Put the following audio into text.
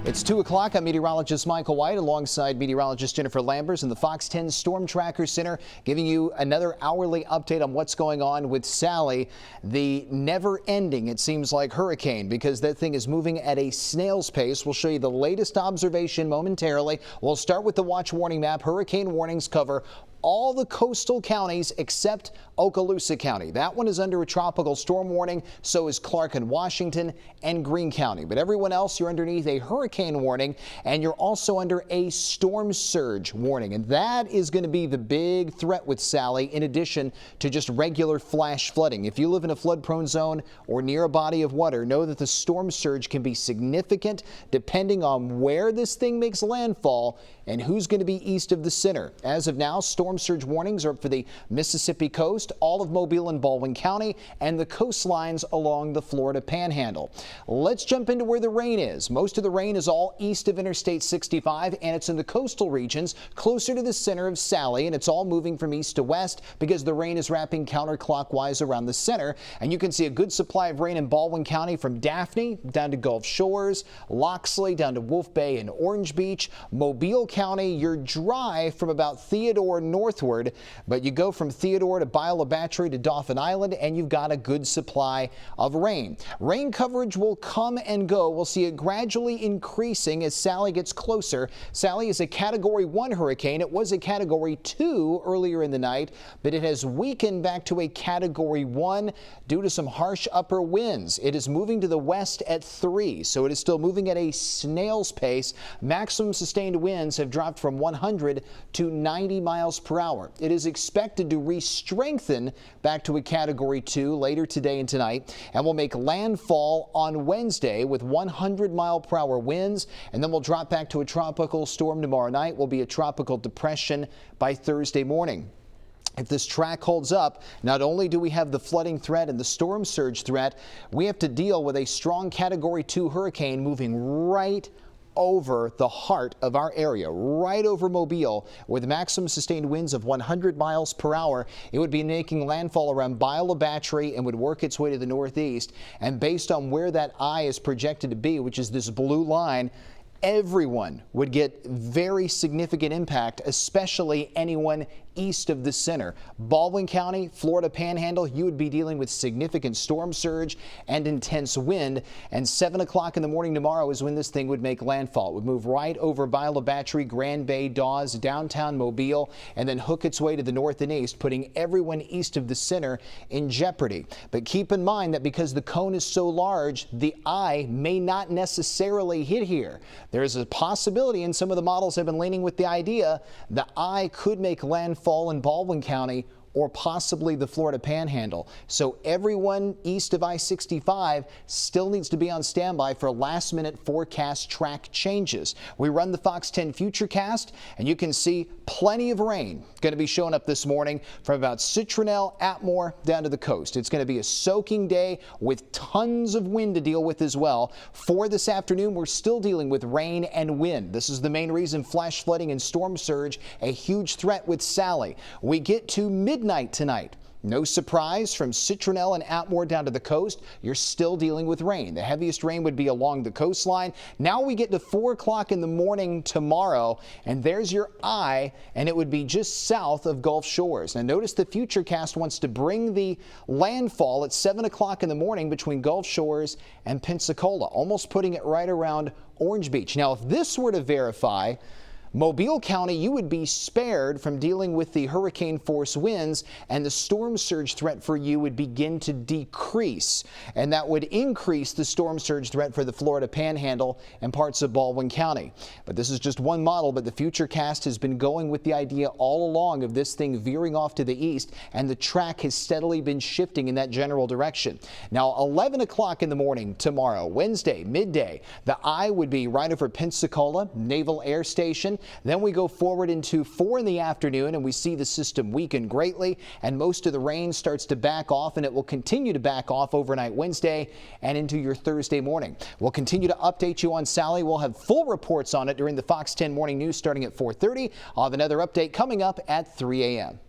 It's 2 o'clock. I'm meteorologist Michael White alongside meteorologist Jennifer Lambers in the Fox 10 Storm Tracker Center, giving you another hourly update on what's going on with Sally, the never-ending, it seems like, hurricane, because that thing is moving at a snail's pace. We'll show you the latest observation momentarily. We'll start with the watch warning map. Hurricane warnings cover all the coastal counties except Okaloosa County. That one is under a tropical storm warning. So is Clark and Washington and Greene County. But everyone else, you're underneath a hurricane warning, and you're also under a storm surge warning. And that is going to be the big threat with Sally, in addition to just regular flash flooding. If you live in a flood-prone zone or near a body of water, know that the storm surge can be significant depending on where this thing makes landfall and who's going to be east of the center. As of now, storm surge warnings are up for the Mississippi coast, all of Mobile and Baldwin County, and the coastlines along the Florida Panhandle. Let's jump into where the rain is. Most of the rain is all east of Interstate 65, and it's in the coastal regions closer to the center of Sally, and it's all moving from east to west because the rain is wrapping counterclockwise around the center. And you can see a good supply of rain in Baldwin County from Daphne down to Gulf Shores, Loxley down to Wolf Bay and Orange Beach. Mobile County, you're dry from about Theodore northward, but you go from Theodore to Biola Battery to Dauphin Island, and you've got a good supply of rain. Rain coverage will come and go. We'll see it gradually increasing as Sally gets closer. Sally is a Category 1 hurricane. It was a Category 2 earlier in the night, but it has weakened back to a Category 1 due to some harsh upper winds. It is moving to the west at 3, so it is still moving at a snail's pace. Maximum sustained winds have dropped from 100 to 90 miles per hour. It is expected to re-strengthen back to a Category 2 later today and tonight, and will make landfall on Wednesday with 100-mile-per-hour winds, and then we'll drop back to a tropical storm tomorrow night. Will be a tropical depression by Thursday morning. If this track holds up, not only do we have the flooding threat and the storm surge threat, we have to deal with a strong Category 2 hurricane moving right over the heart of our area, right over Mobile, with maximum sustained winds of 100 miles per hour. It would be making landfall around Biola Battery and would work its way to the northeast. And based on where that eye is projected to be, which is this blue line, everyone would get very significant impact, especially anyone east of the center. Baldwin County, Florida Panhandle, you would be dealing with significant storm surge and intense wind. And 7 o'clock in the morning tomorrow is when this thing would make landfall. It would move right over Biola Battery, Grand Bay, Dawes, downtown Mobile, and then hook its way to the north and east, putting everyone east of the center in jeopardy. But keep in mind that because the cone is so large, the eye may not necessarily hit here. There's a possibility, and some of the models have been leaning with the idea, the eye could make landfall in Baldwin County or possibly the Florida Panhandle. So everyone east of I-65 still needs to be on standby for last-minute forecast track changes. We run the Fox 10 Futurecast, and you can see plenty of rain going to be showing up this morning from about Citronelle, Atmore, down to the coast. It's going to be a soaking day with tons of wind to deal with as well. For this afternoon, we're still dealing with rain and wind. This is the main reason flash flooding and storm surge, a huge threat with Sally. We get to midnight tonight. No surprise, from Citronelle and Atmore down to the coast, you're still dealing with rain. The heaviest rain would be along the coastline. Now we get to 4 o'clock in the morning tomorrow, and there's your eye, and it would be just south of Gulf Shores. Now notice the Futurecast wants to bring the landfall at 7 o'clock in the morning between Gulf Shores and Pensacola, almost putting it right around Orange Beach. Now, if this were to verify, Mobile County, you would be spared from dealing with the hurricane force winds, and the storm surge threat for you would begin to decrease. And that would increase the storm surge threat for the Florida Panhandle and parts of Baldwin County. But this is just one model, but the Futurecast has been going with the idea all along of this thing veering off to the east, and the track has steadily been shifting in that general direction. Now, 11 o'clock in the morning tomorrow, Wednesday, midday, the eye would be right over Pensacola Naval Air Station. Then we go forward into 4 in the afternoon, and we see the system weaken greatly, and most of the rain starts to back off, and it will continue to back off overnight Wednesday and into your Thursday morning. We'll continue to update you on Sally. We'll have full reports on it during the Fox 10 Morning News starting at 4:30. I'll have another update coming up at 3 a.m.